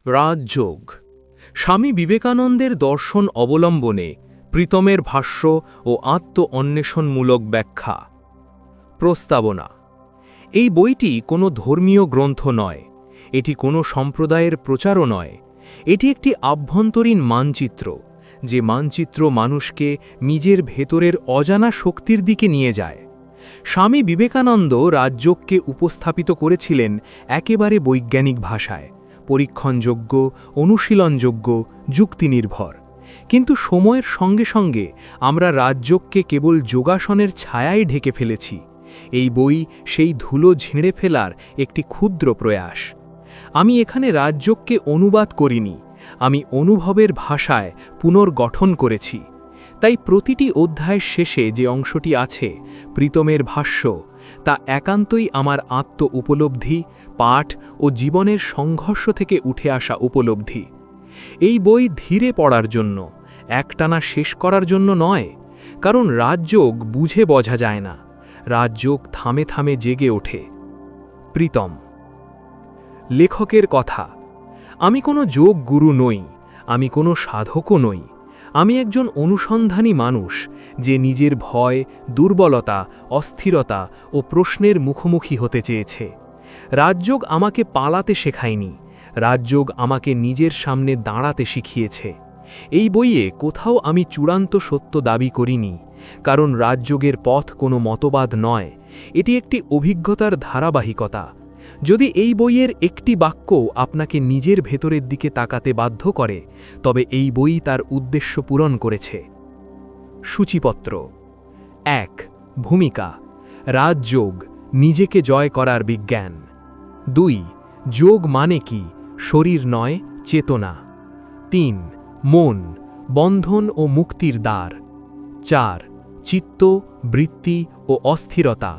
রাজযোগ স্বামী বিবেকানন্দের দর্শন অবলম্বনে প্রীতমের ভাষ্য ও আত্ম-অন্বেষণমূলক ব্যাখ্যা। প্রস্তাবনা। এই বইটি কোনো ধর্মীয় গ্রন্থ নয়, এটি কোনো সম্প্রদায়ের প্রচারও নয়, এটি একটি আভ্যন্তরীণ মানচিত্র, যে মানচিত্র মানুষকে নিজের ভেতরের অজানা শক্তির দিকে নিয়ে যায়। স্বামী বিবেকানন্দ রাজযোগকে উপস্থাপিত করেছিলেন একেবারে বৈজ্ঞানিক ভাষায়, পরীক্ষণযোগ্য, অনুশীলনযোগ্য, যুক্তিনির্ভর। কিন্তু সময়ের সঙ্গে সঙ্গে আমরা রাজযোগকে কেবল যোগাসনের ছায়ায় ঢেকে ফেলেছি। এই বই সেই ধুলো ঝেড়ে ফেলার একটি ক্ষুদ্র প্রয়াস। আমি এখানে রাজযোগকে অনুবাদ করিনি, আমি অনুভবের ভাষায় পুনর্গঠন করেছি। তাই প্রতিটি অধ্যায়ের শেষে যে অংশটি আছে, প্রীতমের ভাষ্য, তা একান্তই আমার আত্ম-উপলব্ধি, পাঠ ও জীবনের সংঘর্ষ থেকে উঠে আসা উপলব্ধি। এই বই ধীরে পড়ার জন্য, একটানা শেষ করার জন্য নয়, কারণ রাজযোগ বুঝে বোঝা যায় না, রাজযোগ থামে থামে জেগে ওঠে। প্রীতম। লেখকের কথা। আমি কোনো যোগ গুরু নই, আমি কোনো সাধকও নই, আমি একজন অনুসন্ধানী মানুষ, যে নিজের ভয়, দুর্বলতা, অস্থিরতা ও প্রশ্নের মুখোমুখি হতে চেয়েছে। রাজযোগ আমাকে পালাতে শেখায়নি, রাজযোগ আমাকে নিজের সামনে দাঁড়াতে শিখিয়েছে। এই বইয়ে কোথাও আমি চূড়ান্ত সত্য দাবি করিনি, কারণ রাজযোগের পথ কোনো মতবাদ নয়, এটি একটি অভিজ্ঞতার ধারাবাহিকতা। যদি এই বইয়ের একটি বাক্য আপনাকে নিজের ভেতরের দিকে তাকাতে বাধ্য করে, তবে এই বই তার উদ্দেশ্য পূরণ করেছে। সূচিপত্র। ১. ভূমিকা। রাজযোগ, নিজেকে জয় করার বিজ্ঞান। ২. যোগ মানে কি? শরীর নয়, চেতনা। ৩. মন, বন্ধন ও মুক্তির দ্বার। ৪. চিত্ত, বৃত্তি ও অস্থিরতা।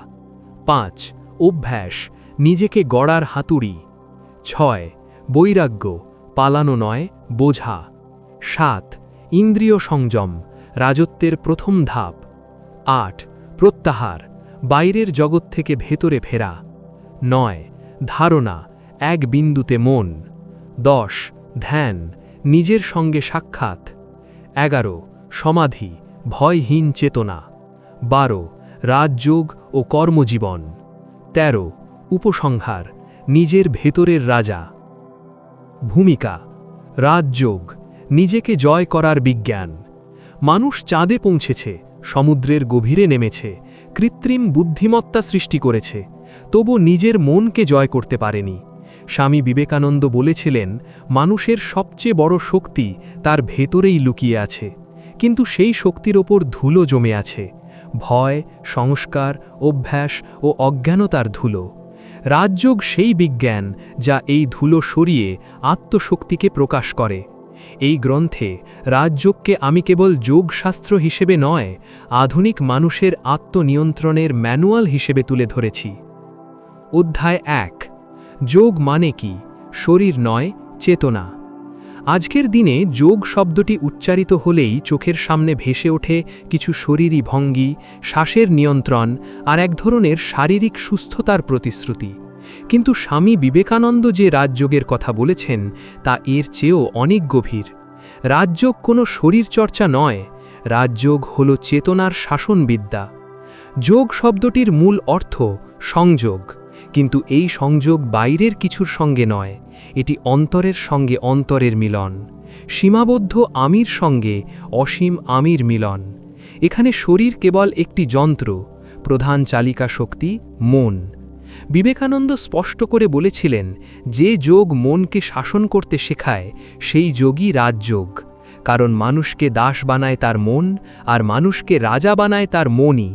৫. অভ্যাস, নিজেকে গড়ার হাতুড়ি। ৬. বৈরাগ্য, পালানো নয়, বোঝা। ৭. ইন্দ্রিয় সংযম, রাজত্বের প্রথম ধাপ। ৮. প্রত্যাহার, বাইরের জগৎ থেকে ভেতরে ফেরা। ৯. ধারণা, এক বিন্দুতে মন। ১০. ধ্যান, নিজের সঙ্গে সাক্ষাৎ। ১১. সমাধি, ভয়হীন চেতনা। ১২. রাজযোগ ও কর্মজীবন। ১৩. উপসংহার, নিজের ভেতরের রাজা। ভূমিকা। রাজযোগ, নিজেকে জয় করার বিজ্ঞান। মানুষ চাঁদে পৌঁছেছে, সমুদ্রের গভীরে নেমেছে, কৃত্রিম বুদ্ধিমত্তা সৃষ্টি করেছে, তবু নিজের মনকে জয় করতে পারেনি। স্বামী বিবেকানন্দ বলেছিলেন, মানুষের সবচেয়ে বড় শক্তি তার ভেতরেই লুকিয়ে আছে, কিন্তু সেই শক্তির ওপর ধুলো জমে আছে, ভয়, সংস্কার, অভ্যাস ও অজ্ঞানতার ধুলো। রাজযোগ সেই বিজ্ঞান যা এই ধুলো সরিয়ে আত্মশক্তিকে প্রকাশ করে। এই গ্রন্থে রাজযোগকে আমি কেবল যোগশাস্ত্র হিসেবে নয়, আধুনিক মানুষের আত্মনিয়ন্ত্রণের ম্যানুয়াল হিসেবে তুলে ধরেছি। অধ্যায় ১। যোগ মানে কি? শরীর নয়, চেতনা। আজকের দিনে যোগ শব্দটি উচ্চারিত হলেই চোখের সামনে ভেসে ওঠে কিছু শরীরী ভঙ্গি, শ্বাসের নিয়ন্ত্রণ আর এক ধরনের শারীরিক সুস্থতার প্রতিশ্রুতি। কিন্তু স্বামী বিবেকানন্দ যে রাজযোগের কথা বলেছেন, তা এর চেয়েও অনেক গভীর। রাজযোগ কোনো শরীরচর্চা নয়, রাজযোগ হল চেতনার শাসনবিদ্যা। যোগ শব্দটির মূল অর্থ সংযোগ, কিন্তু এই সংযোগ বাইরের কিছুর সঙ্গে নয়, এটি অন্তরের সঙ্গে অন্তরের মিলন, সীমাবদ্ধ আমির সঙ্গে অসীম আমির মিলন। এখানে শরীর কেবল একটি যন্ত্র, প্রধান চালিকা শক্তি মন। বিবেকানন্দ স্পষ্ট করে বলেছিলেন, যে যোগ মনকে শাসন করতে শেখায় সেই যোগই রাজযোগ, কারণ মানুষকে দাস বানায় তার মন, আর মানুষকে রাজা বানায় তার মনই।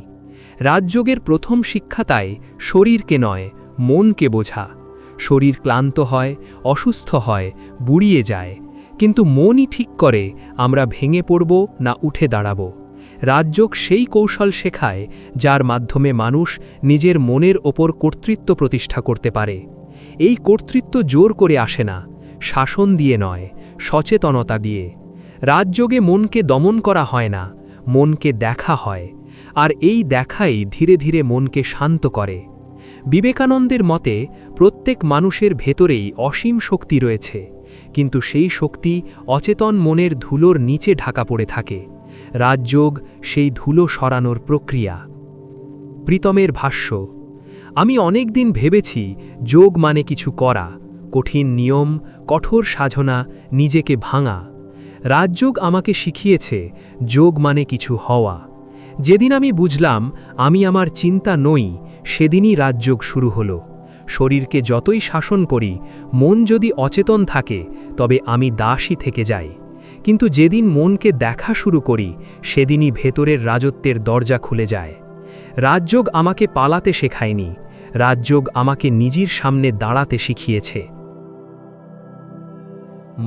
রাজযোগের প্রথম শিক্ষা তাই শরীরকে নয়, মনকে বোঝা। শরীর ক্লান্ত হয়, অসুস্থ হয়, বুড়িয়ে যায়, কিন্তু মনই ঠিক করে আমরা ভেঙে পড়ব না উঠে দাঁড়াব। রাজযোগ সেই কৌশল শেখায় যার মাধ্যমে মানুষ নিজের মনের ওপর কর্তৃত্ব প্রতিষ্ঠা করতে পারে। এই কর্তৃত্ব জোর করে আসে না, শাসন দিয়ে নয়, সচেতনতা দিয়ে। রাজযোগে মনকে দমন করা হয় না, মনকে দেখা হয়, আর এই দেখাই ধীরে ধীরে মনকে শান্ত করে। বিবেকানন্দের মতে প্রত্যেক মানুষের ভেতরেই অসীম শক্তি রয়েছে, কিন্তু সেই শক্তি অচেতন মনের ধুলোর নিচে ঢাকা পড়ে থাকে। রাজযোগ সেই ধুলো সরানোর প্রক্রিয়া। প্রীতমের ভাষ্য: আমি অনেক দিন ভেবেছি যোগ মানে কিছু করা, কঠিন নিয়ম, কঠোর সাধনা, নিজেকে ভাঙা। রাজযোগ আমাকে শিখিয়েছে যোগ মানে কিছু হওয়া। যেদিন আমি বুঝলাম আমি আমার চিন্তা নই, সেদিনই রাজযোগ শুরু হলো। শরীরকে যতই শাসন করি, মন যদি অচেতন থাকে তবে আমি দাসী থেকে যাই। কিন্তু যেদিন মনকে দেখা শুরু করি, সেদিনই ভেতরের রাজত্বের দরজা খুলে যায়। রাজযোগ আমাকে পালাতে শেখায়নি, রাজযোগ আমাকে নিজের সামনে দাঁড়াতে শিখিয়েছে।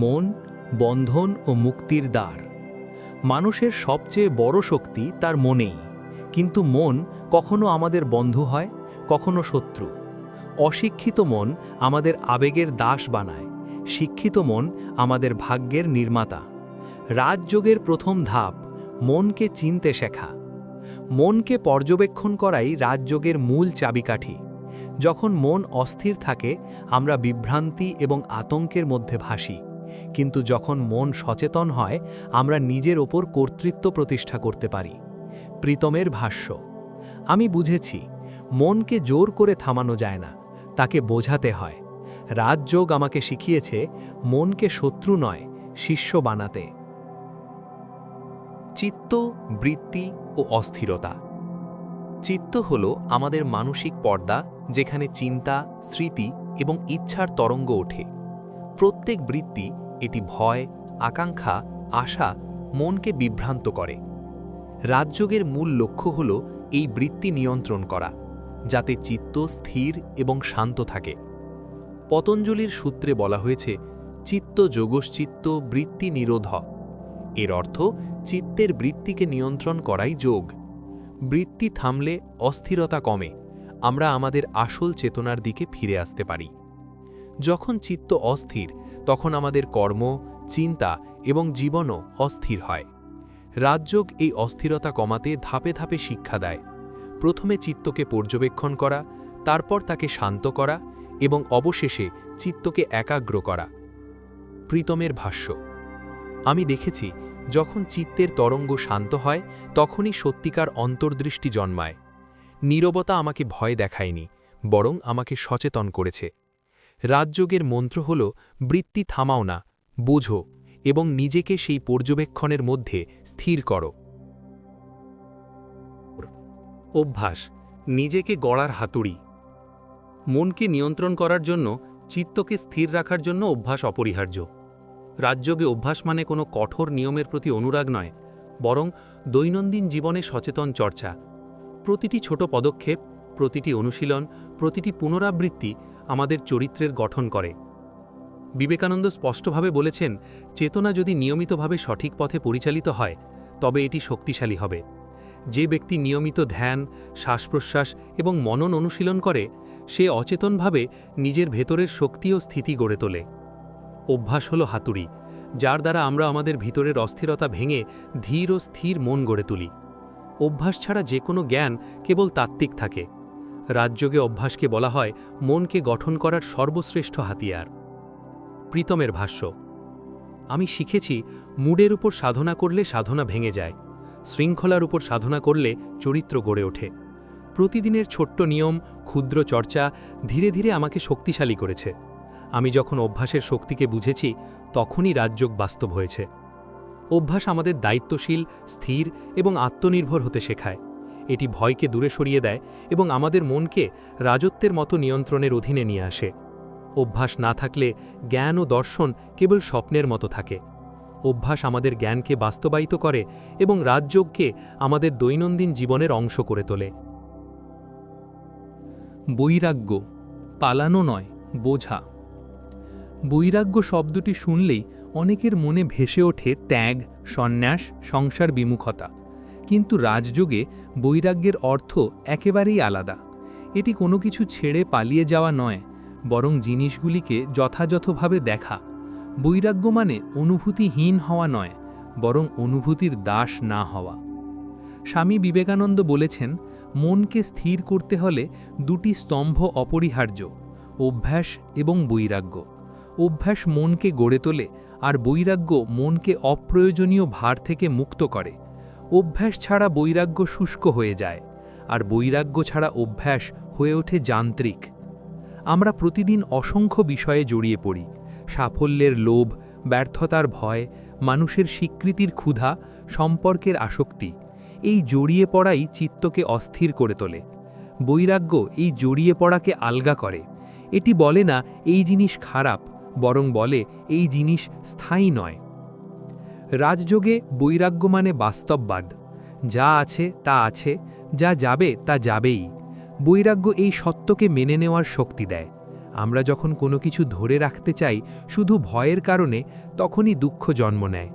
মন, বন্ধন ও মুক্তির দ্বার। মানুষের সবচেয়ে বড় শক্তি তার মনেই, কিন্তু মন কখনো আমাদের বন্ধু হয়, কখনো শত্রু। অশিক্ষিত মন আমাদের আবেগের দাস বানায়, শিক্ষিত মন আমাদের ভাগ্যের নির্মাতা। রাজযোগের প্রথম ধাপ মনকে চিনতে শেখা। মনকে পর্যবেক্ষণ করাই রাজযোগের মূল চাবিকাঠি। যখন মন অস্থির থাকে, আমরা বিভ্রান্তি এবং আতঙ্কের মধ্যে ভাসি, কিন্তু যখন মন সচেতন হয়, আমরা নিজের ওপর কর্তৃত্ব প্রতিষ্ঠা করতে পারি। প্রীতমের ভাষ্য: আমি বুঝেছি মনকে জোর করে থামানো যায় না, তাকে বোঝাতে হয়। রাজযোগ আমাকে শিখিয়েছে মনকে শত্রু নয়, শিষ্য বানাতে। চিত্ত, বৃত্তি ও অস্থিরতা। চিত্ত হল আমাদের মানসিক পর্দা, যেখানে চিন্তা, স্মৃতি এবং ইচ্ছার তরঙ্গ ওঠে। প্রত্যেক বৃত্তি, এটি ভয়, আকাঙ্ক্ষা, আশা, মনকে বিভ্রান্ত করে। রাজযোগের মূল লক্ষ্য হল এই বৃত্তি নিয়ন্ত্রণ করা, যাতে চিত্ত স্থির এবং শান্ত থাকে। পতঞ্জলির সূত্রে বলা হয়েছে, চিত্ত যোগশ্চিত্ত বৃত্তি নিরোধ। এর অর্থ চিত্তের বৃত্তিকে নিয়ন্ত্রণ করাই যোগ। বৃত্তি থামলে অস্থিরতা কমে, আমরা আমাদের আসল চেতনার দিকে ফিরে আসতে পারি। যখন চিত্ত অস্থির, তখন আমাদের কর্ম, চিন্তা এবং জীবনও অস্থির হয়। রাজযোগ এই অস্থিরতা কমাতে ধাপে ধাপে শিক্ষা দেয়। প্রথমে চিত্তকে পর্যবেক্ষণ করা, তারপর তাকে শান্ত করা এবং অবশেষে চিত্তকে একাগ্র করা। প্রীতমের ভাষ্য: আমি দেখেছি যখন চিত্তের তরঙ্গ শান্ত হয়, তখনই সত্যিকার অন্তর্দৃষ্টি জন্মায়। নীরবতা আমাকে ভয় দেখায়নি, বরং আমাকে সচেতন করেছে। রাজযোগের মন্ত্র হল, বৃত্তি থামাও না, বোঝো এবং নিজেকে সেই পর্যবেক্ষণের মধ্যে স্থির করো। অভ্যাস, নিজেকে গড়ার হাতুড়ি। মনকে নিয়ন্ত্রণ করার জন্য, চিত্তকে স্থির রাখার জন্য অভ্যাস অপরিহার্য। রাজযোগে অভ্যাস মানে কোনো কঠোর নিয়মের প্রতি অনুরাগ নয়, বরং দৈনন্দিন জীবনে সচেতন চর্চা। প্রতিটি ছোট পদক্ষেপ, প্রতিটি অনুশীলন, প্রতিটি পুনরাবৃত্তি আমাদের চরিত্রের গঠন করে। বিবেকানন্দ স্পষ্টভাবে বলেছেন, চেতনা যদি নিয়মিতভাবে সঠিক পথে পরিচালিত হয়, তবে এটি শক্তিশালী হবে। যে ব্যক্তি নিয়মিত ধ্যান, শ্বাস-প্রশ্বাস এবং মনন অনুশীলন করে, সে অচেতনভাবে নিজের ভেতরের শক্তি ও স্থিতি গড়ে তোলে। অভ্যাস হল হাতুড়ি, যার দ্বারা আমরা আমাদের ভিতরের অস্থিরতা ভেঙে ধীর ও স্থির মন গড়ে তুলি। অভ্যাস ছাড়া যে কোনো জ্ঞান কেবল তাত্ত্বিক থাকে। রাজযোগে অভ্যাসকে বলা হয় মনকে গঠন করার সর্বশ্রেষ্ঠ হাতিয়ার। প্রীতমের ভাষ্য: আমি শিখেছি মুডের উপর সাধনা করলে সাধনা ভেঙে যায়, শৃঙ্খলার উপর সাধনা করলে চরিত্র গড়ে ওঠে। প্রতিদিনের ছোট্ট নিয়ম, ক্ষুদ্র চর্চা ধীরে ধীরে আমাকে শক্তিশালী করেছে। আমি যখন অভ্যাসের শক্তিকে বুঝেছি, তখনই রাজযোগ বাস্তব হয়েছে। অভ্যাস আমাদের দায়িত্বশীল, স্থির এবং আত্মনির্ভর হতে শেখায়। এটি ভয়কে দূরে সরিয়ে দেয় এবং আমাদের মনকে রাজত্বের মতো নিয়ন্ত্রণের অধীনে নিয়ে আসে। অভ্যাস না থাকলে জ্ঞান ও দর্শন কেবল স্বপ্নের মতো থাকে। অভ্যাস আমাদের জ্ঞানকে বাস্তবায়িত করে এবং রাজযোগকে আমাদের দৈনন্দিন জীবনের অংশ করে তোলে। বৈরাগ্য, পালানো নয়, বোঝা। বৈরাগ্য শব্দটি শুনলেই অনেকের মনে ভেসে ওঠে ত্যাগ, সন্ন্যাস, সংসার বিমুখতা। কিন্তু রাজযোগে বৈরাগ্যের অর্থ একেবারেই আলাদা। এটি কোনো কিছু ছেড়ে পালিয়ে যাওয়া নয়, বরং জিনিসগুলিকে যথাযথভাবে দেখা। বৈরাগ্য মানে অনুভূতিহীন হওয়া নয়, বরং অনুভূতির দাস না হওয়া। স্বামী বিবেকানন্দ বলেছেন, মনকে স্থির করতে হলে দুটি স্তম্ভ অপরিহার্য, অভ্যাস এবং বৈরাগ্য। অভ্যাস মনকে গড়ে তোলে, আর বৈরাগ্য মনকে অপ্রয়োজনীয় ভার থেকে মুক্ত করে। অভ্যাস ছাড়া বৈরাগ্য শুষ্ক হয়ে যায়, আর বৈরাগ্য ছাড়া অভ্যাস হয়ে ওঠে যান্ত্রিক। আমরা প্রতিদিন অসংখ্য বিষয়ে জড়িয়ে পড়ি: সাফল্যের লোভ, ব্যর্থতার ভয়, মানুষের স্বীকৃতির ক্ষুধা, সম্পর্কের আসক্তি। এই জড়িয়ে পড়াই চিত্তকে অস্থির করে তোলে। বৈরাগ্য এই জড়িয়ে পড়াকে আলগা করে। এটি বলে না এই জিনিস খারাপ, বরং বলে এই জিনিস স্থায়ী নয়। রাজযোগে বৈরাগ্য মানে বাস্তববাদ। যা আছে তা আছে, যা যাবে তা যাবেই। বৈরাগ্য এই সত্যকে মেনে নেওয়ার শক্তি দেয়। আমরা যখন কোনো কিছু ধরে রাখতে চাই শুধু ভয়ের কারণে, তখনই দুঃখ জন্ম নেয়।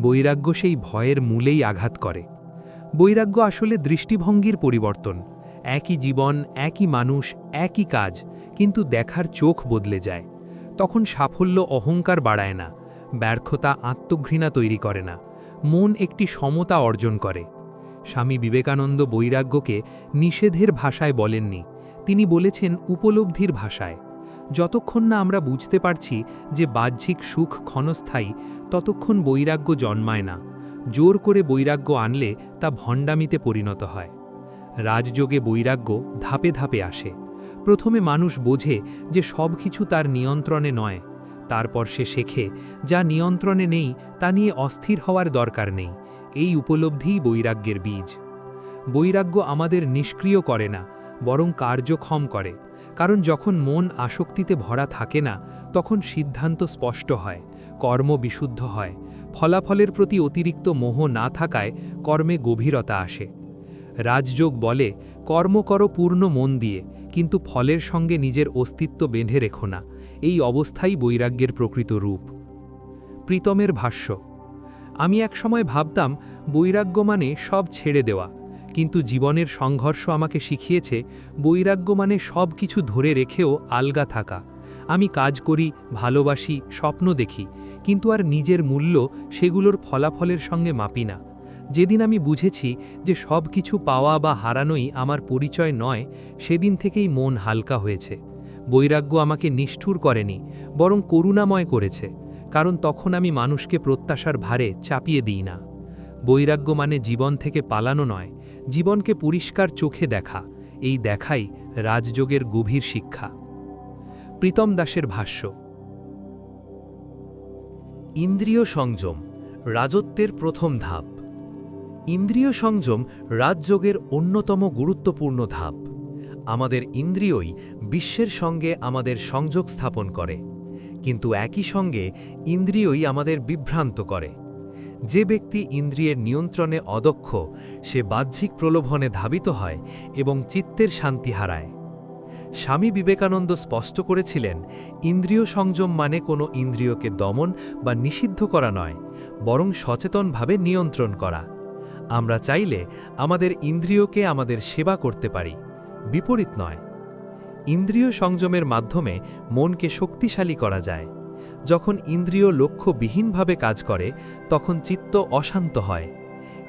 বৈরাগ্য সেই ভয়ের মূলেই আঘাত করে। বৈরাগ্য আসলে দৃষ্টিভঙ্গির পরিবর্তন। একই জীবন, একই মানুষ, একই কাজ, কিন্তু দেখার চোখ বদলে যায়। তখন সাফল্য অহংকার বাড়ায় না, ব্যর্থতা আত্মঘৃণা তৈরি করে না, মন একটি সমতা অর্জন করে। স্বামী বিবেকানন্দ বৈরাগ্যকে নিষেধের ভাষায় বলেননি, তিনি বলেছেন উপলব্ধির ভাষায়। যতক্ষণ না আমরা বুঝতে পারছি যে বাহ্যিক সুখ ক্ষণস্থায়ী, ততক্ষণ বৈরাগ্য জন্মায় না। জোর করে বৈরাগ্য আনলে তা ভণ্ডামিতে পরিণত হয়। রাজযোগে বৈরাগ্য ধাপে ধাপে আসে। প্রথমে মানুষ বোঝে যে সব কিছু তার নিয়ন্ত্রণে নয়। তারপর সে শেখে যা নিয়ন্ত্রণে নেই তা নিয়ে অস্থির হওয়ার দরকার নেই। এই উপলব্ধিই বৈরাগ্যের বীজ। বৈরাগ্য আমাদের নিষ্ক্রিয় করে না, বরং কার্যক্ষম করে। কারণ যখন মন আসক্তিতে ভরা থাকে না, তখন সিদ্ধান্ত স্পষ্ট হয়, কর্ম বিশুদ্ধ হয়। ফলাফলের প্রতি অতিরিক্ত মোহ না থাকায় কর্মে গভীরতা আসে। রাজযোগ বলে, কর্ম করো পূর্ণ মন দিয়ে, কিন্তু ফলের সঙ্গে নিজের অস্তিত্ব বেঁধে রেখো না। এই অবস্থাই বৈরাগ্যের প্রকৃত রূপ। প্রীতমের ভাষ্য: আমি একসময় ভাবতাম বৈরাগ্য মানে সব ছেড়ে দেওয়া, কিন্তু জীবনের সংঘর্ষ আমাকে শিখিয়েছে বৈরাগ্য মানে সব কিছু ধরে রেখেও আলগা থাকা। আমি কাজ করি, ভালোবাসি, স্বপ্ন দেখি, কিন্তু আর নিজের মূল্য সেগুলোর ফলাফলের সঙ্গে মাপি না। যেদিন আমি বুঝেছি যে সব কিছু পাওয়া বা হারানোই আমার পরিচয় নয়, সেদিন থেকেই মন হালকা হয়েছে। বৈরাগ্য আমাকে নিষ্ঠুর করেনি, বরং করুণাময় করেছে। কারণ তখন আমি মানুষকে প্রত্যাশার ভারে চাপিয়ে দিই না। বৈরাগ্য মানে জীবন থেকে পালানো নয়, জীবনকে পরিষ্কার চোখে দেখা। এই দেখাই রাজযোগের গভীর শিক্ষা। প্রীতম দাসের ভাষ্য: ইন্দ্রিয় সংযম রাজত্বের প্রথম ধাপ। ইন্দ্রিয় সংযম রাজযোগের অন্যতম গুরুত্বপূর্ণ ধাপ। আমাদের ইন্দ্রিয়ই বিশ্বের সঙ্গে আমাদের সংযোগ স্থাপন করে, কিন্তু একই সঙ্গে ইন্দ্রিয়ই আমাদের বিভ্রান্ত করে। যে ব্যক্তি ইন্দ্রিয়ের নিয়ন্ত্রণে অদক্ষ, সে বাহ্যিক প্রলোভনে ধাবিত হয় এবং চিত্তের শান্তি হারায়। স্বামী বিবেকানন্দ স্পষ্ট করেছিলেন, ইন্দ্রিয় সংযম মানে কোনো ইন্দ্রিয়কে দমন বা নিষিদ্ধ করা নয়, বরং সচেতনভাবে নিয়ন্ত্রণ করা। আমরা চাইলে আমাদের ইন্দ্রিয়কে আমাদের সেবা করতে পারি, বিপরীত নয়। ইন্দ্রিয় সংযমের মাধ্যমে মনকে শক্তিশালী করা যায়। যখন ইন্দ্রিয় লক্ষ্যবিহীনভাবে কাজ করে, তখন চিত্ত অশান্ত হয়।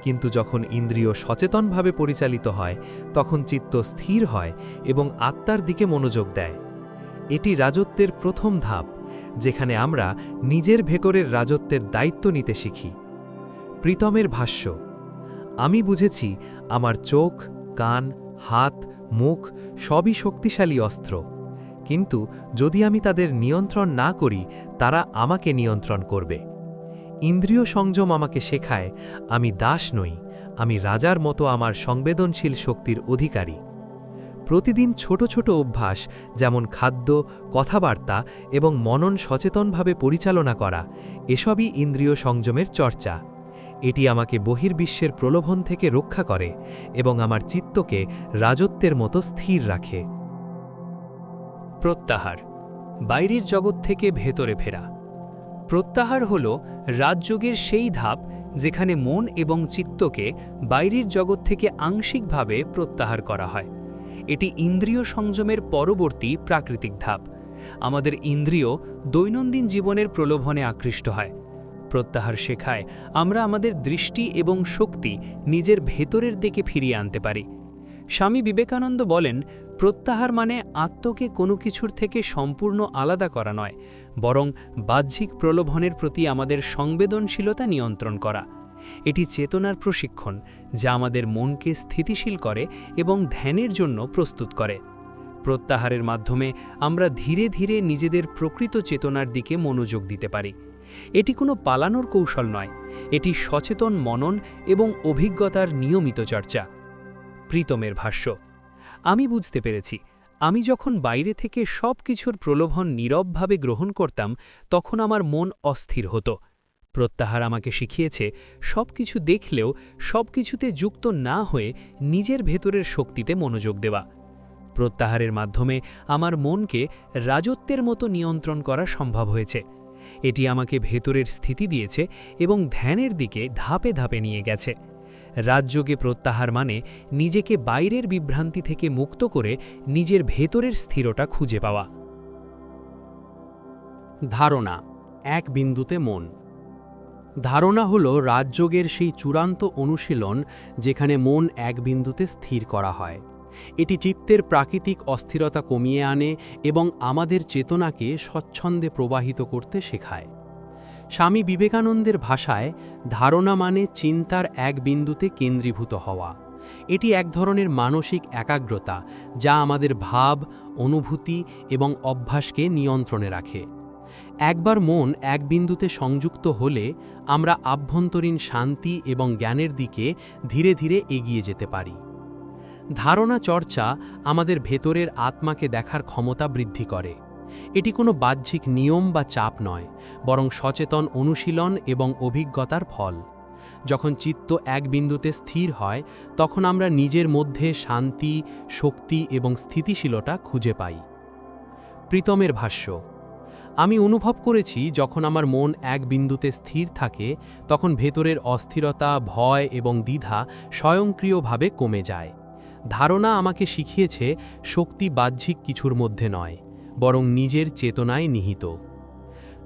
কিন্তু যখন ইন্দ্রিয় সচেতনভাবে পরিচালিত হয়, তখন চিত্ত স্থির হয় এবং আত্মার দিকে মনোযোগ দেয়। এটি রাজত্বের প্রথম ধাপ, যেখানে আমরা নিজের ভেতরের রাজত্বের দায়িত্ব নিতে শিখি। প্রীতমের ভাষ্য: আমি বুঝেছি আমার চোখ, কান, হাত, মুখ সবই শক্তিশালী অস্ত্র, কিন্তু যদি আমি তাদের নিয়ন্ত্রণ না করি, তারা আমাকে নিয়ন্ত্রণ করবে। ইন্দ্রিয় সংযম আমাকে শেখায় আমি দাস নই, আমি রাজার মতো আমার সংবেদনশীল শক্তির অধিকারী। প্রতিদিন ছোট ছোট অভ্যাস, যেমন খাদ্য, কথাবার্তা এবং মনন সচেতনভাবে পরিচালনা করা, এসবই ইন্দ্রিয় সংযমের চর্চা। এটি আমাকে বহির্বিশ্বের প্রলোভন থেকে রক্ষা করে এবং আমার চিত্তকে রাজত্বের মতো স্থির রাখে। প্রত্যাহার, বাইরের জগৎ থেকে ভেতরে ফেরা। প্রত্যাহার হল রাজযোগের সেই ধাপ যেখানে মন এবং চিত্তকে বাইরের জগৎ থেকে আংশিকভাবে প্রত্যাহার করা হয়। এটি ইন্দ্রিয় সংযমের পরবর্তী প্রাকৃতিক ধাপ। আমাদের ইন্দ্রিয় দৈনন্দিন জীবনের প্রলোভনে আকৃষ্ট হয়। প্রত্যাহার শেখায় আমরা আমাদের দৃষ্টি এবং শক্তি নিজের ভেতরের দিকে ফিরিয়ে আনতে পারি। স্বামী বিবেকানন্দ বলেন, প্রত্যাহার মানে আত্মকে কোনো কিছুর থেকে সম্পূর্ণ আলাদা করা নয়, বরং বাহ্যিক প্রলোভনের প্রতি আমাদের সংবেদনশীলতা নিয়ন্ত্রণ করা। এটি চেতনার প্রশিক্ষণ, যা আমাদের মনকে স্থিতিশীল করে এবং ধ্যানের জন্য প্রস্তুত করে। প্রত্যাহারের মাধ্যমে আমরা ধীরে ধীরে নিজেদের প্রকৃত চেতনার দিকে মনোযোগ দিতে পারি। এটি কোনো পালানোর কৌশল নয়, এটি সচেতন মনন এবং অভিজ্ঞতার নিয়মিত চর্চা। প্রীতমের ভাষ্য: আমি বুঝতে পেরেছি, আমি যখন বাইরে থেকে সব কিছুর প্রলোভন নীরবভাবে গ্রহণ করতাম, তখন আমার মন অস্থির হতো। প্রত্যাহার আমাকে শিখিয়েছে সব কিছু দেখলেও সব কিছুতে যুক্ত না হয়ে নিজের ভেতরের শক্তিতে মনোযোগ দেওয়া। প্রত্যাহারের মাধ্যমে আমার মনকে রাজত্বের মতো নিয়ন্ত্রণ করা সম্ভব হয়েছে। এটি আমাকে ভেতরের স্থিতি দিয়েছে এবং ধ্যানের দিকে ধাপে ধাপে নিয়ে গেছে। রাজযোগে প্রত্যাহার মানে নিজেকে বাইরের বিভ্রান্তি থেকে মুক্ত করে নিজের ভেতরের স্থিরতা খুঁজে পাওয়া। ধারণা, এক বিন্দুতে মন। ধারণা হল রাজযোগের সেই চূড়ান্ত অনুশীলন যেখানে মন এক বিন্দুতে স্থির করা হয়। এটি চিত্তের প্রাকৃতিক অস্থিরতা কমিয়ে আনে এবং আমাদের চেতনাকে স্বচ্ছন্দে প্রবাহিত করতে শেখায়। স্বামী বিবেকানন্দের ভাষায় ধারণা মানে চিন্তার এক বিন্দুতে কেন্দ্রীভূত হওয়া। এটি এক ধরনের মানসিক একাগ্রতা যা আমাদের ভাব, অনুভূতি এবং অভ্যাসকে নিয়ন্ত্রণে রাখে। একবার মন এক বিন্দুতে সংযুক্ত হলে আমরা আভ্যন্তরীণ শান্তি এবং জ্ঞানের দিকে ধীরে ধীরে এগিয়ে যেতে পারি। ধারণা চর্চা আমাদের ভেতরের আত্মাকে দেখার ক্ষমতা বৃদ্ধি করে। এটি কোনো বাহ্যিক নিয়ম বা চাপ নয়, বরং সচেতন অনুশীলন এবং অভিজ্ঞতার ফল। যখন চিত্ত এক বিন্দুতে স্থির হয়, তখন আমরা নিজের মধ্যে শান্তি, শক্তি এবং স্থিতিশীলতা খুঁজে পাই। প্রীতমের ভাষ্য: আমি অনুভব করেছি যখন আমার মন এক বিন্দুতে স্থির থাকে, তখন ভেতরের অস্থিরতা, ভয় এবং দ্বিধা স্বয়ংক্রিয়ভাবে কমে যায়। ধারণা আমাকে শিখিয়েছে শক্তি বাহ্যিক কিছুর মধ্যে নয়, বরং নিজের চেতনায় নিহিত।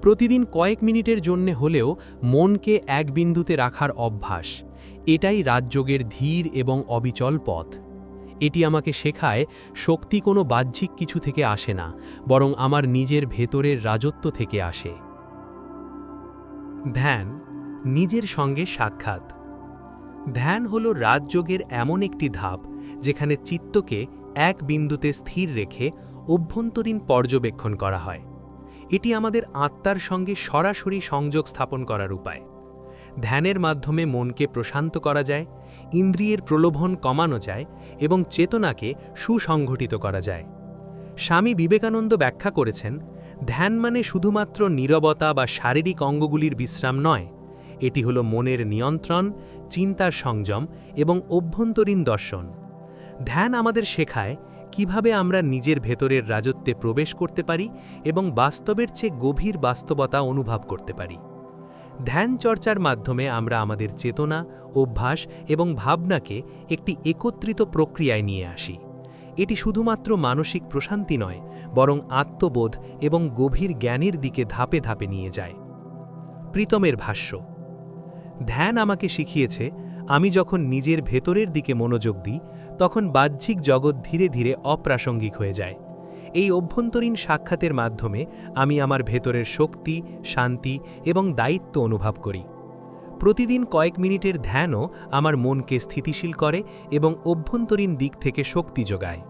প্রতিদিন কয়েক মিনিটের জন্য হলেও মনকে এক বিন্দুতে রাখার অভ্যাস, এটাই রাজযোগের ধীর এবং অবিচল পথ। এটি আমাকে শেখায় শক্তি কোনো বাহ্যিক কিছু থেকে আসে না, বরং আমার নিজের ভেতরের রাজত্ব থেকে আসে। ধ্যান, নিজের সঙ্গে সাক্ষাৎ। ধ্যান হল রাজযোগের এমন একটি ধাপ যেখানে চিত্তকে এক বিন্দুতে স্থির রেখে অভ্যন্তরীণ পর্যবেক্ষণ করা হয়। এটি আমাদের আত্মার সঙ্গে সরাসরি সংযোগ স্থাপন করার উপায়। ধ্যানের মাধ্যমে মনকে প্রশান্ত করা যায়, ইন্দ্রিয়ের প্রলোভন কমানো যায় এবং চেতনাকে সুসংগঠিত করা যায়। স্বামী বিবেকানন্দ ব্যাখ্যা করেছেন, ধ্যান মানে শুধুমাত্র নীরবতা বা শারীরিক অঙ্গগুলির বিশ্রাম নয়, এটি হলো মনের নিয়ন্ত্রণ, চিন্তার সংযম এবং অভ্যন্তরীণ দর্শন। ধ্যান আমাদের শেখায় কিভাবে আমরা নিজের ভেতরের রাজত্বে প্রবেশ করতে পারি এবং বাস্তবের চেয়ে গভীর বাস্তবতা অনুভব করতে পারি। ধ্যান চর্চার মাধ্যমে আমরা আমাদের চেতনা, অভ্যাস এবং ভাবনাকে একটি একত্রিত প্রক্রিয়ায় নিয়ে আসি। এটি শুধুমাত্র মানসিক প্রশান্তি নয়, বরং আত্মবোধ এবং গভীর জ্ঞানের দিকে ধাপে ধাপে নিয়ে যায়। প্রীতমের ভাষ্য: ধ্যান আমাকে শিখিয়েছে, আমি যখন নিজের ভেতরের দিকে মনোযোগ দিই, তখন বাহ্যিক জগৎ ধীরে ধীরে অপ্রাসঙ্গিক হয়ে যায়। এই অভ্যন্তরীণ সাক্ষাতের মাধ্যমে আমি আমার ভেতরের শক্তি, শান্তি এবং দায়িত্ব অনুভব করি। প্রতিদিন কয়েক মিনিটের ধ্যানও আমার মনকে স্থিতিশীল করে এবং অভ্যন্তরীণ দিক থেকে শক্তি যোগায়।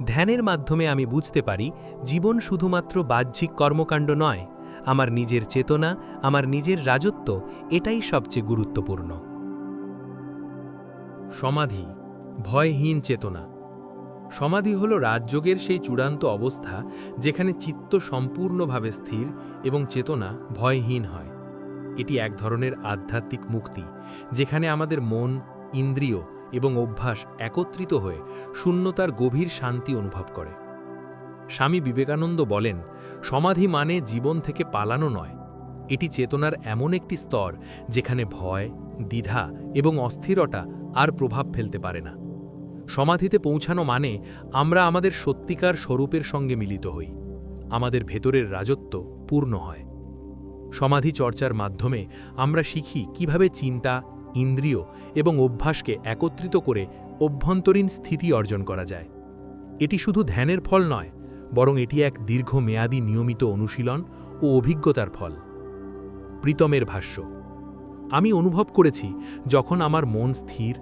ধ্যানের মাধ্যমে আমি বুঝতে পারি জীবন শুধুমাত্র বাহ্যিক কর্মকাণ্ড নয়, আমার নিজের চেতনা, আমার নিজের রাজত্ব, এটাই সবচেয়ে গুরুত্বপূর্ণ। সমাধি, ভয়হীন চেতনা। সমাধি হল রাজযোগের সেই চূড়ান্ত অবস্থা যেখানে চিত্ত সম্পূর্ণভাবে স্থির এবং চেতনা ভয়হীন হয়। এটি এক ধরনের আধ্যাত্মিক মুক্তি, যেখানে আমাদের মন, ইন্দ্রিয় এবং অভ্যাস একত্রিত হয়ে শূন্যতার গভীর শান্তি অনুভব করে। স্বামী বিবেকানন্দ বলেন, সমাধি মানে জীবন থেকে পালানো নয়, এটি চেতনার এমন একটি স্তর যেখানে ভয়, দ্বিধা এবং অস্থিরতা আর প্রভাব ফেলতে পারে না। সমাধিতে পৌঁছানো মানে আমরা আমাদের সত্যিকার স্বরূপের সঙ্গে মিলিত হই, আমাদের ভেতরের রাজত্ব পূর্ণ হয়। সমাধি চর্চার মাধ্যমে আমরা শিখি কিভাবে চিন্তা, ইন্দ্রিয় এবং অভ্যাসকে একত্রিত করে অভ্যন্তরীণ স্থিতি অর্জন করা যায়। এটি শুধু ধ্যানের ফল নয়, বরং এটি এক দীর্ঘমেয়াদী নিয়মিত অনুশীলন ও অভিজ্ঞতার ফল। প্রীতমের ভাষ্য: আমি অনুভব করেছি, যখন আমার মন স্থির,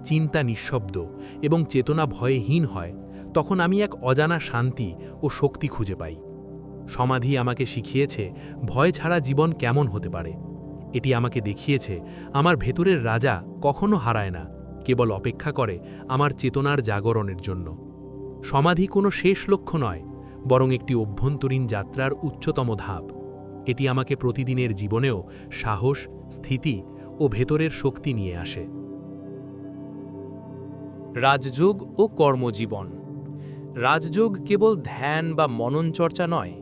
চিন্তা নিঃশব্দ এবং চেতনা ভয়হীন হয়, তখন আমি এক অজানা শান্তি ও শক্তি খুঁজে পাই। সমাধি আমাকে শিখিয়েছে ভয় ছাড়া জীবন কেমন হতে পারে। এটি আমাকে দেখিয়েছে আমার ভেতরের রাজা কখনো হারায় না, কেবল অপেক্ষা করে আমার চেতনার জাগরণের জন্য। সমাধি কোনো শেষ লক্ষ্য নয়, বরং একটি অভ্যন্তরীণ যাত্রার উচ্চতম ধাপ। এটি আমাকে প্রতিদিনের জীবনেও সাহস, স্থিতি ও ভেতরের শক্তি নিয়ে আসে। রাজযোগ ও কর্মজীবন। রাজযোগ কেবল ধ্যান বা মনন চর্চা নয়,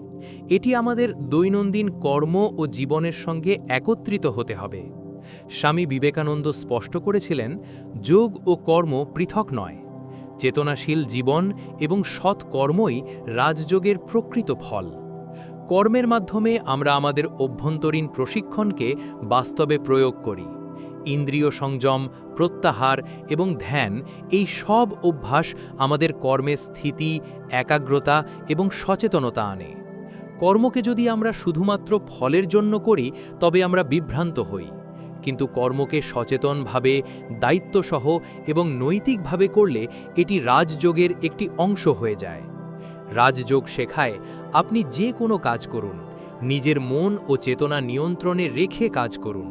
এটি আমাদের দৈনন্দিন কর্ম ও জীবনের সঙ্গে একত্রিত হতে হবে। স্বামী বিবেকানন্দ স্পষ্ট করেছিলেন, যোগ ও কর্ম পৃথক নয়। চেতনাশীল জীবন এবং সৎ কর্মই রাজযোগের প্রকৃত ফল। কর্মের মাধ্যমে আমরা আমাদের অভ্যন্তরীণ প্রশিক্ষণকে বাস্তবে প্রয়োগ করি। ইন্দ্রিয় সংযম, প্রত্যাহার এবং ধ্যান, এই সব অভ্যাস আমাদের কর্মে স্থিতি, একাগ্রতা এবং সচেতনতা আনে। কর্মকে যদি আমরা শুধুমাত্র ফলের জন্য করি, তবে আমরা বিভ্রান্ত হই। কিন্তু কর্মকে সচেতনভাবে, দায়িত্বসহ এবং নৈতিকভাবে করলে এটি রাজযোগের একটি অংশ হয়ে যায়। রাজযোগ শেখায়, আপনি যে কোনো কাজ করুন, নিজের মন ও চেতনা নিয়ন্ত্রণে রেখে কাজ করুন।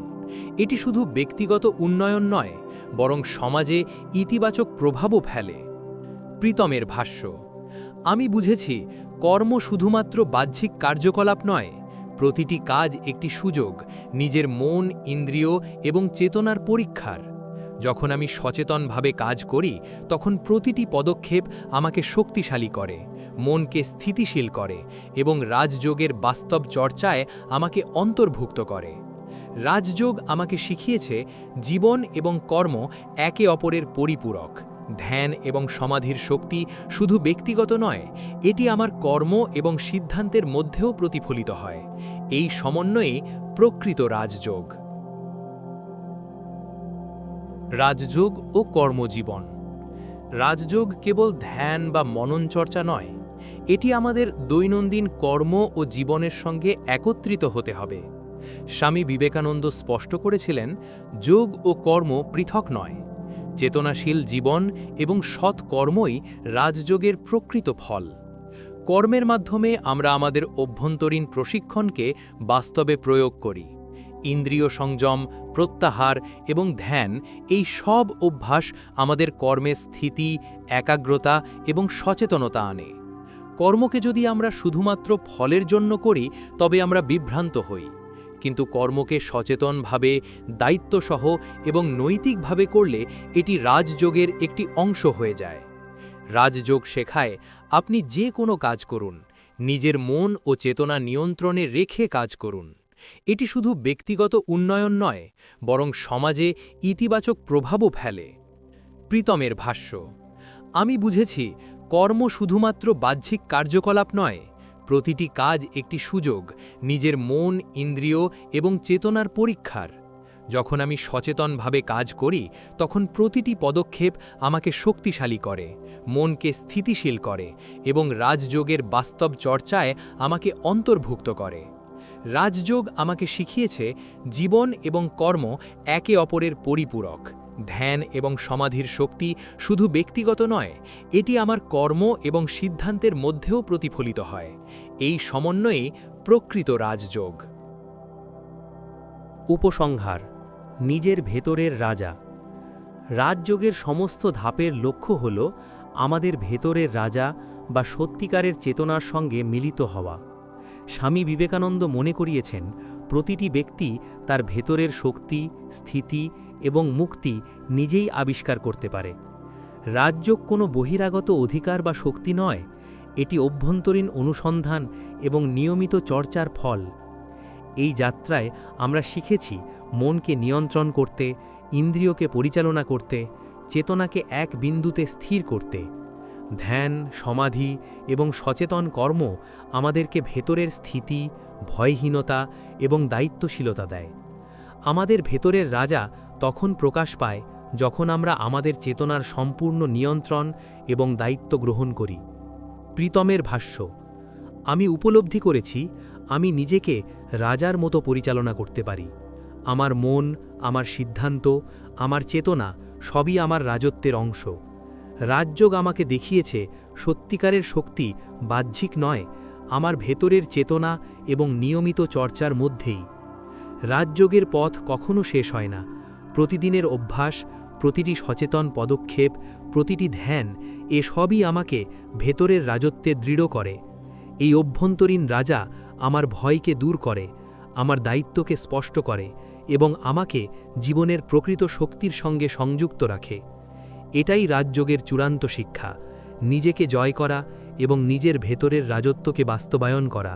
এটি শুধু ব্যক্তিগত উন্নয়ন নয়, বরং সমাজে ইতিবাচক প্রভাবও ফেলে। প্রীতমের ভাষ্য: আমি বুঝেছি, কর্ম শুধুমাত্র বাহ্যিক কার্যকলাপ নয়। প্রতিটি কাজ একটি সুযোগ, নিজের মন, ইন্দ্রিয় এবং চেতনার পরীক্ষার। যখন আমি সচেতনভাবে কাজ করি, তখন প্রতিটি পদক্ষেপ আমাকে শক্তিশালী করে, মনকে স্থিতিশীল করে এবং রাজযোগের বাস্তব চর্চায় আমাকে অন্তর্ভুক্ত করে। রাজযোগ আমাকে শিখিয়েছে, জীবন এবং কর্ম একে অপরের পরিপূরক। ধ্যান এবং সমাধির শক্তি শুধু ব্যক্তিগত নয়, এটি আমার কর্ম এবং সিদ্ধান্তের মধ্যেও প্রতিফলিত হয়। এই সমন্বয়ে প্রকৃত রাজযোগ। রাজযোগ ও কর্মজীবন। রাজযোগ কেবল ধ্যান বা মনন চর্চা নয়, এটি আমাদের দৈনন্দিন কর্ম ও জীবনের সঙ্গে একত্রিত হতে হবে। স্বামী বিবেকানন্দ স্পষ্ট করেছিলেন, যোগ ও কর্ম পৃথক নয়। চেতনাশীল জীবন এবং সৎ কর্মই রাজযোগের প্রকৃত ফল। কর্মের মাধ্যমে আমরা আমাদের অভ্যন্তরীণ প্রশিক্ষণকে বাস্তবে প্রয়োগ করি। ইন্দ্রিয় সংযম, প্রত্যাহার এবং ধ্যান, এই সব অভ্যাস আমাদের কর্মে স্থিতি, একাগ্রতা এবং সচেতনতা আনে। কর্মকে যদি আমরা শুধুমাত্র ফলের জন্য করি, তবে আমরা বিভ্রান্ত হই। কিন্তু কর্মকে সচেতনভাবে, দায়িত্বসহ এবং নৈতিকভাবে করলে এটি রাজযোগের একটি অংশ হয়ে যায়। রাজযোগ শেখায়, আপনি যে কোনো কাজ করুন, নিজের মন ও চেতনা নিয়ন্ত্রণে রেখে কাজ করুন। এটি শুধু ব্যক্তিগত উন্নয়ন নয়, বরং সমাজে ইতিবাচক প্রভাবও ফেলে। প্রীতমের ভাষ্য: আমি বুঝেছি, কর্ম শুধুমাত্র বাহ্যিক কার্যকলাপ নয়। প্রতিটি কাজ একটি সুযোগ, নিজের মন, ইন্দ্রিয় এবং চেতনার পরীক্ষার। যখন আমি সচেতনভাবে কাজ করি, তখন প্রতিটি পদক্ষেপ আমাকে শক্তিশালী করে, মনকে স্থিতিশীল করে এবং রাজযোগের বাস্তব চর্চায় আমাকে অন্তর্ভুক্ত করে। রাজযোগ আমাকে শিখিয়েছে, জীবন এবং কর্ম একে অপরের পরিপূরক। ধ্যান এবং সমাধির শক্তি শুধু ব্যক্তিগত নয়, এটি আমার কর্ম এবং সিদ্ধান্তের মধ্যেও প্রতিফলিত হয়। এই সমন্বয়ে প্রকৃত রাজযোগ। উপসংহার: নিজের ভেতরের রাজা। রাজযোগের সমস্ত ধাপের লক্ষ্য হল আমাদের ভেতরের রাজা বা সত্যিকারের চেতনার সঙ্গে মিলিত হওয়া। স্বামী বিবেকানন্দ মনে করিয়েছেন, প্রতিটি ব্যক্তি তার ভেতরের শক্তি, স্থিতি এবং মুক্তি নিজেই আবিষ্কার করতে পারে। রাজযোগ কোনো বহিরাগত অধিকার বা শক্তি নয়, এটি অভ্যন্তরীণ অনুসন্ধান এবং নিয়মিত চর্চার ফল। এই যাত্রায় আমরা শিখেছি মনকে নিয়ন্ত্রণ করতে, ইন্দ্রিয়কে পরিচালনা করতে, চেতনাকে এক বিন্দুতে স্থির করতে। ধ্যান, সমাধি এবং সচেতন কর্ম আমাদেরকে ভেতরের স্থিতি, ভয়হীনতা এবং দায়িত্বশীলতা দেয়। আমাদের ভেতরের রাজা তখন প্রকাশ পায় যখন আমরা আমাদের চেতনার সম্পূর্ণ নিয়ন্ত্রণ এবং দায়িত্ব গ্রহণ করি। প্রীতমের ভাষ্য। আমি উপলব্ধি করেছি আমি নিজেকে রাজার মতো পরিচালনা করতে পারি। আমার মন, আমার সিদ্ধান্ত, আমার চেতনা সবই আমার রাজত্বের অংশ। রাজযোগ আমাকে দেখিয়েছে সত্যিকারের শক্তি বাহ্যিক নয়, আমার ভেতরের চেতনা এবং নিয়মিত চর্চার মধ্যেই। রাজযোগের পথ কখনো শেষ হয় না। প্রতিদিনের অভ্যাস, প্রতিটি সচেতন পদক্ষেপ, প্রতিটি ধ্যান এসবই আমাকে ভেতরের রাজত্বে দৃঢ় করে। এই অভ্যন্তরীণ রাজা আমার ভয়কে দূর করে, আমার দায়িত্বকে স্পষ্ট করে এবং আমাকে জীবনের প্রকৃত শক্তির সঙ্গে সংযুক্ত রাখে। এটাই রাজযোগের চূড়ান্ত শিক্ষা, নিজেকে জয় করা এবং নিজের ভেতরের রাজত্বকে বাস্তবায়ন করা।